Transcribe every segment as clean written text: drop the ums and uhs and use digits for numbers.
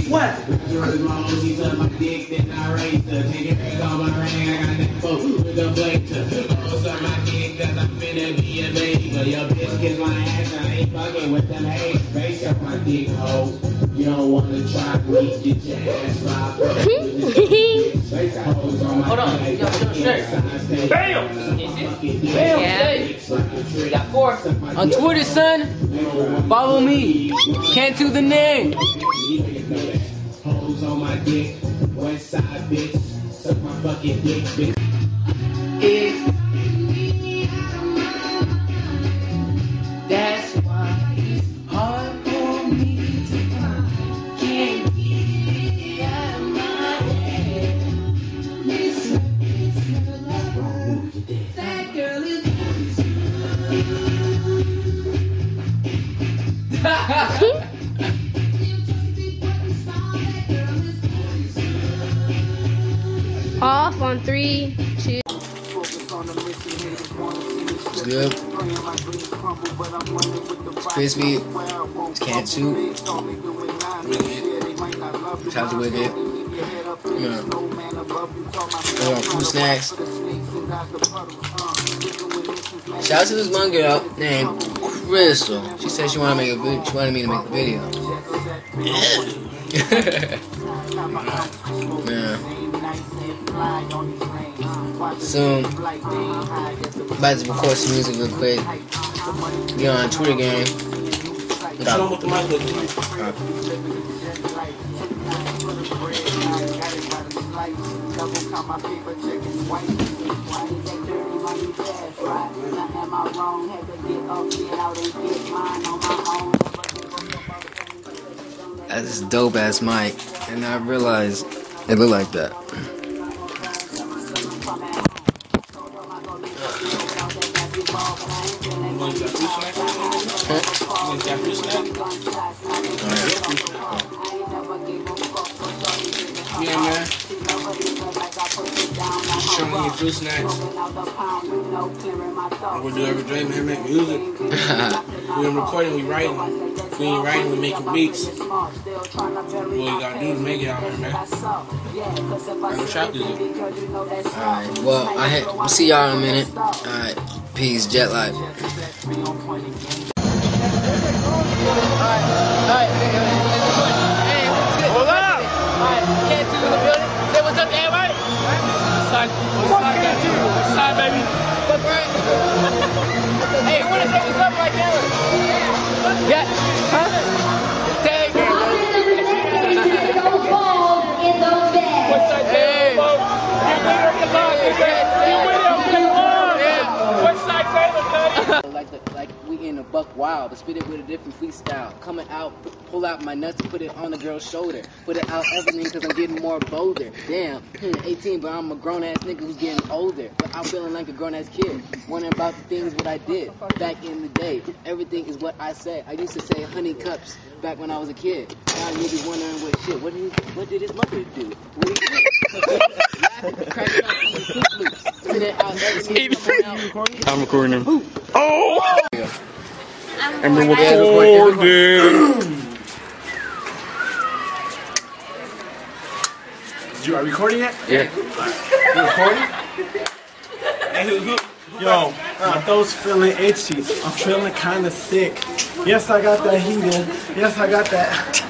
What? You don't want to try me, get your ass robbed. Hold on, yo, bam! Bam! Yeah. We got 4. On Twitter, son, follow me. Can't do the name. Hoes on my dick, west side bitch, suck my fucking dick, bitch. That's why it's hard for me to find. Can't get it out of my head. Listen, that girl is Off on 3, 2. It's good. It's crispy. It's canned soup. Time to whip it. Fruit snacks. Shout out to this one girl named Crystal. She said she wanted me to make a video. Yeah. Soon, about to record some music real quick. Get on Twitter game. Show them what the mic looks like. That's a dope ass mic, and I realized it looked like that. Yeah, man. Show me your fruit snacks. We'll do every day, man. Make music. We ain't recording, we writing. We ain't writing, we making beats. What you gotta do to make it out here, man. What trap is it? Alright, well, we'll see y'all in a minute. Alright, peace, jet lag. Alright. Hey, what's good? Hold up! Alright, can't do in the building. Say what's up to everybody. What's up, baby? What's right? Hey, you wanna say what's up right now? Yeah. Huh? Say it again. What's up, hey. You winner of the line. You winner of the line. Yeah. What's up, Taylor, like we in a buck wild, but spit it with a different freestyle. Coming out, pull out my nuts and put it on the girl's shoulder. Put it out everything because I'm getting more bolder. Damn, 18, but I'm a grown ass nigga who's getting older. But I'm feeling like a grown ass kid, wondering about the things what I did back in the day. Everything is what I say. I used to say honey cups back when I was a kid. Now you be wondering what did his mother do? What did he do? Laughing, cracking up on the Fruit Loops. Spit it out everything. I'm recording him. Oh! And we're recording. You are recording yet? Yeah. You recording? Hey, yo, my throat's feeling itchy. I'm feeling kind of sick. Yes, I got that heater. Yes, I got that.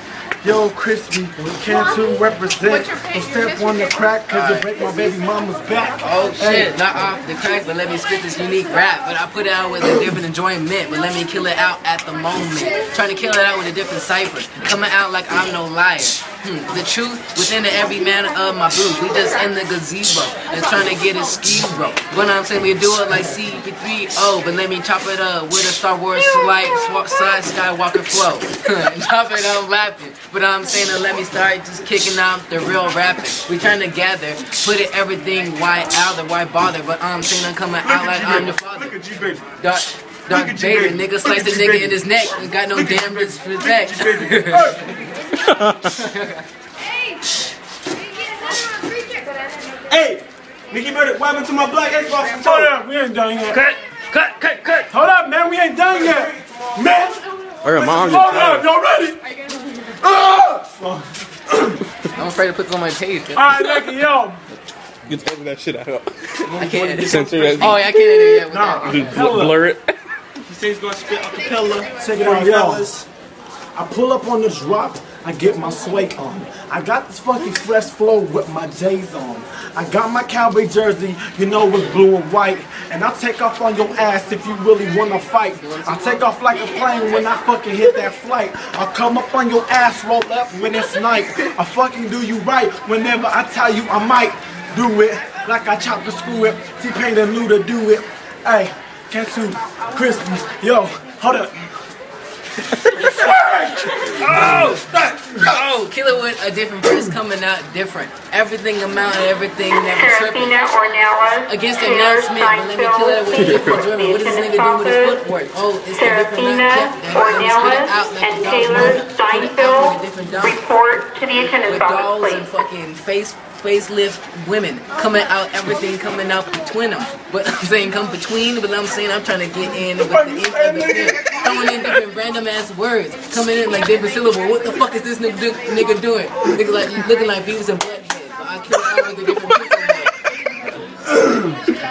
Yo, crispy, can't you represent? Don't step on the crack cause you break my baby mama's back. Oh shit, not off the crack, but let me spit this unique rap. But I put it out with a different enjoyment, but let me kill it out at the moment. Trying to kill it out with a different cipher. Coming out like I'm no liar. The truth within every man of my booth. We just in the gazebo and trying to get a ski bro. When I'm saying we do it like CP3O, but let me chop it up with a Star Wars side Skywalker flow. Chop it up laughing. But I'm saying that let me start just kicking out the real rapping. We trying to gather, put it everything, why out there, why bother? But I'm saying I'm coming out like I'm the father. Look at you, baby. Darth Vader, nigga slice the nigga in his neck. Ain't got no damn respect. Hey, Mickey Murder, what happened to my black Xbox? Hold up, we ain't done yet. Cut. Hold up, man, we ain't done yet. Man. Or mom Hold up, y'all ready? I'm afraid to put this on my page. Alright, nigga, yo. You take that shit out. I can't. Censor that. Oh, yeah, I can't edit it. Nah, Just blur it. He says he's gonna spit a cappella. check it out, yo. I pull up on the drop, I get my sway on. I got this fucking fresh flow with my J's on. I got my cowboy jersey, you know it's blue and white. And I'll take off on your ass if you really wanna fight. I'll take off like a plane when I fucking hit that flight. I'll come up on your ass, roll up when it's night. I'll fucking do you right whenever I tell you I might do it. Like I chop the screw it, T-Pain and Luda do it. Hey, can't you, crispy, yo, hold up. Oh, kill it with a different verse coming out different. Everything amount, everything never tripping. Against the announcement, but let me kill it with a different driven. What is this nigga doing with his footwork? Oh, it's the different not kept. And Taylor Steinfeld report to the attendance office, please. And fucking facelift women coming out, everything coming out between them. But I'm saying come between, but I'm saying I'm trying to get in with the ink in between. Throwing in different random ass words, coming in like different syllable. What the fuck is this nigga doing? Nigga like looking like Beavis and Butthead, but I kill out with a different people.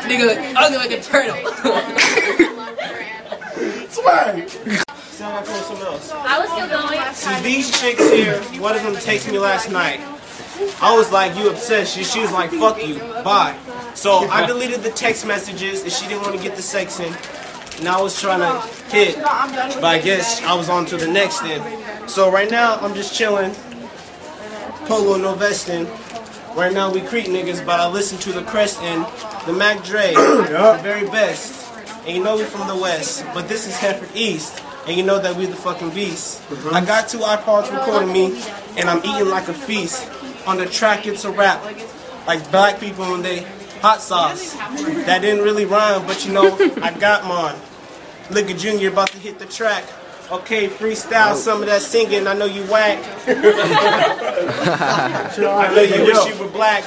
Nigga ugly like a turtle. Swag! Sound like something else. I was still going. See, these chicks here, one of them texted me last night. I was like, you obsessed. She was like, fuck you, bye. So I deleted the text messages and she didn't want to get the sex in. And I was trying to hit, but I guess I was on to the next end. So right now, I'm just chilling. Polo, no vesting. Right now, we Crete niggas, but I listen to the Crest and the Mac Dre, the very best. And you know we from the West, but this is Hanford East. And you know that we the fucking beast. I got 2 iPods recording me, and I'm eating like a feast. On the track, it's a rap. Like black people when they hot sauce. That didn't really rhyme, but you know, I got mine. Look at Junior about to hit the track. Okay, freestyle some of that singing. I know you whack. I know you wish you were black.